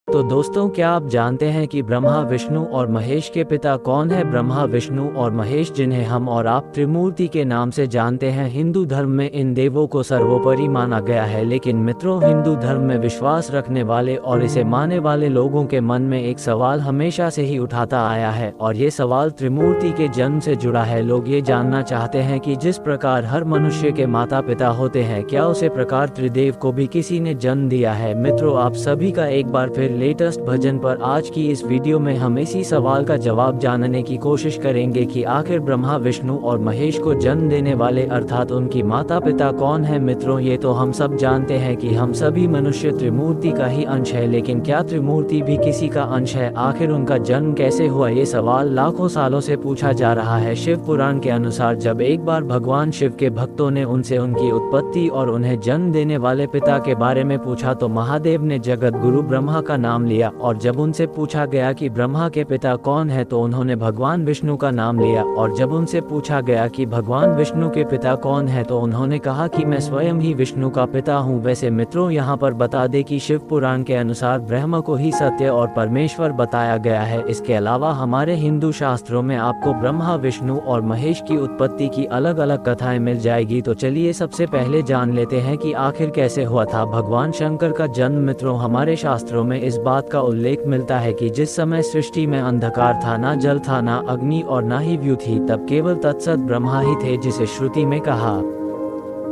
तो दोस्तों, क्या आप जानते हैं कि ब्रह्मा विष्णु और महेश के पिता कौन है? ब्रह्मा विष्णु और महेश, जिन्हें हम और आप त्रिमूर्ति के नाम से जानते हैं, हिंदू धर्म में इन देवों को सर्वोपरि माना गया है। लेकिन मित्रों, हिंदू धर्म में विश्वास रखने वाले और इसे मानने वाले लोगों के मन में एक सवाल हमेशा से ही उठाता आया है, और ये सवाल त्रिमूर्ति के जन्म से जुड़ा है। लोग ये जानना चाहते हैं कि जिस प्रकार हर मनुष्य के माता पिता होते हैं, क्या उसी प्रकार त्रिदेव को भी किसी ने जन्म दिया है? मित्रों, आप सभी का एक बार फिर लेटेस्ट भजन पर आज की इस वीडियो में हम इसी सवाल का जवाब जानने की कोशिश करेंगे कि आखिर ब्रह्मा विष्णु और महेश को जन्म देने वाले अर्थात उनकी माता पिता कौन है। मित्रों, ये तो हम सब जानते हैं कि हम सभी मनुष्य त्रिमूर्ति का ही अंश है, लेकिन क्या त्रिमूर्ति भी किसी का अंश है? आखिर उनका जन्म कैसे हुआ? ये सवाल लाखों सालों से पूछा जा रहा है। शिव पुराण के अनुसार जब एक बार भगवान शिव के भक्तों ने उनसे उनकी उत्पत्ति और उन्हें जन्म देने वाले पिता के बारे में पूछा तो महादेव ने जगत गुरु ब्रह्मा का नाम लिया, और जब उनसे पूछा गया कि ब्रह्मा के पिता कौन है तो उन्होंने भगवान विष्णु का नाम लिया, और जब उनसे पूछा गया कि भगवान विष्णु के पिता कौन है तो उन्होंने कहा कि मैं स्वयं ही विष्णु का पिता हूँ। वैसे मित्रों, यहाँ पर बता दें कि शिव पुराण के अनुसार ब्रह्मा को ही सत्य और परमेश्वर बताया गया है। इसके अलावा हमारे हिंदू शास्त्रों में आपको ब्रह्मा विष्णु और महेश की उत्पत्ति की अलग अलग कथाएं मिल जाएगी। तो चलिए सबसे पहले जान लेते हैं कि आखिर कैसे हुआ था भगवान शंकर का जन्म। मित्रों, हमारे शास्त्रों में इस बात का उल्लेख मिलता है कि जिस समय सृष्टि में अंधकार था, ना जल था, ना अग्नि और ना ही व्यू थी, तब केवल तत्सत ब्रह्मा ही थे, जिसे श्रुति में कहा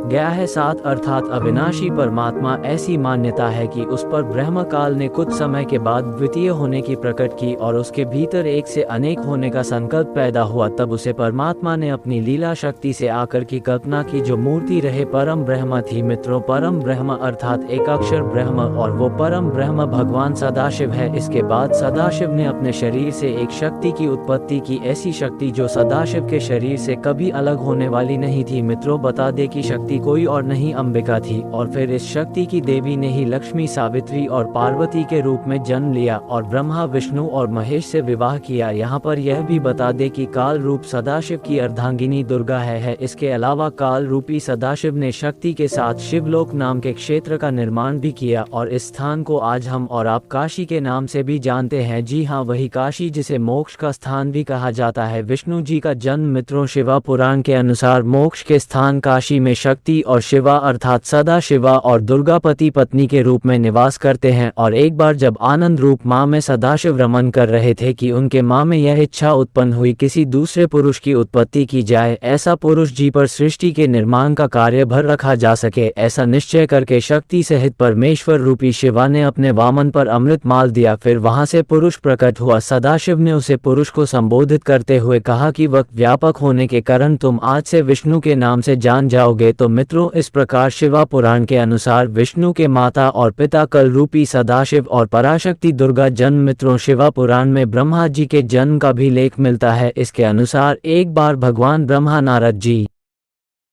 गया है सात अर्थात अविनाशी परमात्मा। ऐसी मान्यता है कि उस पर ब्रह्म काल ने कुछ समय के बाद द्वितीय होने की प्रकट की और उसके भीतर एक से अनेक होने का संकल्प पैदा हुआ। तब उसे परमात्मा ने अपनी लीला शक्ति से आकर की कल्पना की, जो मूर्ति रहे परम ब्रह्म थी। मित्रों, परम ब्रह्म अर्थात एक अक्षर ब्रह्म, और वो परम ब्रह्म भगवान सदाशिव है। इसके बाद सदाशिव ने अपने शरीर से एक शक्ति की उत्पत्ति की, ऐसी शक्ति जो सदाशिव के शरीर से कभी अलग होने वाली नहीं थी। मित्रों, बता दे कि शक्ति कोई और नहीं अंबिका थी, और फिर इस शक्ति की देवी ने ही लक्ष्मी, सावित्री और पार्वती के रूप में जन्म लिया और ब्रह्मा विष्णु और महेश से विवाह किया। यहाँ पर यह भी बता दे कि काल रूप सदाशिव की अर्धांगिनी दुर्गा है। इसके अलावा काल रूपी सदाशिव ने शक्ति के साथ शिवलोक नाम के क्षेत्र का निर्माण भी किया, और इस स्थान को आज हम और आप काशी के नाम से भी जानते हैं। जी हाँ, वही काशी जिसे मोक्ष का स्थान भी कहा जाता है। विष्णु जी का जन्म। मित्रों, शिवा पुराण के अनुसार मोक्ष के स्थान काशी में शक्ति और शिवा अर्थात सदा शिवा और दुर्गा पति पत्नी के रूप में निवास करते हैं। और एक बार जब आनंद रूप माँ में सदाशिव रमन कर रहे थे कि उनके माँ में यह इच्छा उत्पन्न हुई किसी दूसरे पुरुष की उत्पत्ति की जाए, ऐसा पुरुष जी पर सृष्टि के निर्माण का कार्य भर रखा जा सके। ऐसा निश्चय करके शक्ति सहित परमेश्वर रूपी शिवा ने अपने वामन पर अमृत माल दिया। फिर वहां से पुरुष प्रकट हुआ। सदाशिव ने उसे पुरुष को संबोधित करते हुए कहा कि वक्त व्यापक होने के कारण तुम आज से विष्णु के नाम से जान जाओगे। तो मित्रों, इस प्रकार शिवा पुराण के अनुसार विष्णु के माता और पिता कल रूपी सदाशिव और पराशक्ति दुर्गा जन्म। मित्रों, शिवा पुराण में ब्रह्मा जी के जन्म का भी लेख मिलता है। इसके अनुसार एक बार भगवान ब्रह्मा नारद जी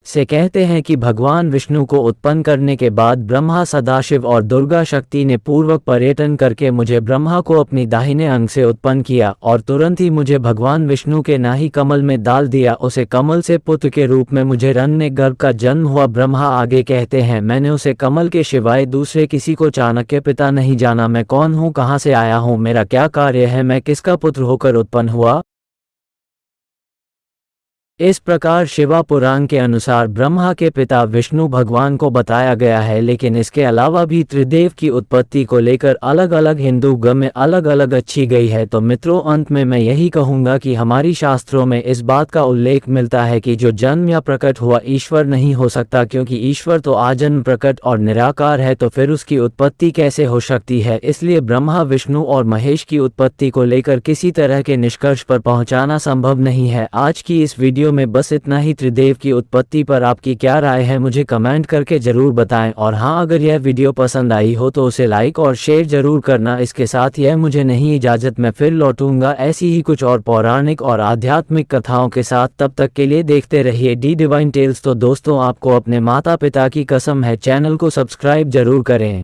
से कहते हैं कि भगवान विष्णु को उत्पन्न करने के बाद ब्रह्मा, सदाशिव और दुर्गा शक्ति ने पूर्वक पर्यटन करके मुझे ब्रह्मा को अपनी दाहिने अंग से उत्पन्न किया, और तुरंत ही मुझे भगवान विष्णु के नाभि कमल में डाल दिया। उसे कमल से पुत्र के रूप में मुझे रण्य गर्भ का जन्म हुआ। ब्रह्मा आगे कहते हैं, मैंने उसे कमल के सिवाय दूसरे किसी को चाणक्य पिता नहीं जाना। मैं कौन हूँ, कहाँ से आया हूँ, मेरा क्या कार्य है, मैं किसका पुत्र होकर उत्पन्न हुआ? इस प्रकार शिवा पुराण के अनुसार ब्रह्मा के पिता विष्णु भगवान को बताया गया है। लेकिन इसके अलावा भी त्रिदेव की उत्पत्ति को लेकर अलग अलग हिंदू ग्रंथ में अलग अलग अच्छी गई है। तो मित्रों, अंत में मैं यही कहूँगा कि हमारी शास्त्रों में इस बात का उल्लेख मिलता है कि जो जन्म या प्रकट हुआ ईश्वर नहीं हो सकता, क्योंकि ईश्वर तो आजन्म, प्रकट और निराकार है, तो फिर उसकी उत्पत्ति कैसे हो सकती है? इसलिए ब्रह्मा विष्णु और महेश की उत्पत्ति को लेकर किसी तरह के निष्कर्ष पर पहुँचाना संभव नहीं है। आज की इस वीडियो में बस इतना ही। त्रिदेव की उत्पत्ति पर आपकी क्या राय है, मुझे कमेंट करके जरूर बताएं। और हाँ, अगर यह वीडियो पसंद आई हो तो उसे लाइक और शेयर जरूर करना। इसके साथ यह मुझे नहीं इजाजत, मैं फिर लौटूंगा ऐसी ही कुछ और पौराणिक और आध्यात्मिक कथाओं के साथ। तब तक के लिए देखते रहिए डी डिवाइन टेल्स। तो दोस्तों, आपको अपने माता पिता की कसम है, चैनल को सब्सक्राइब जरूर करें।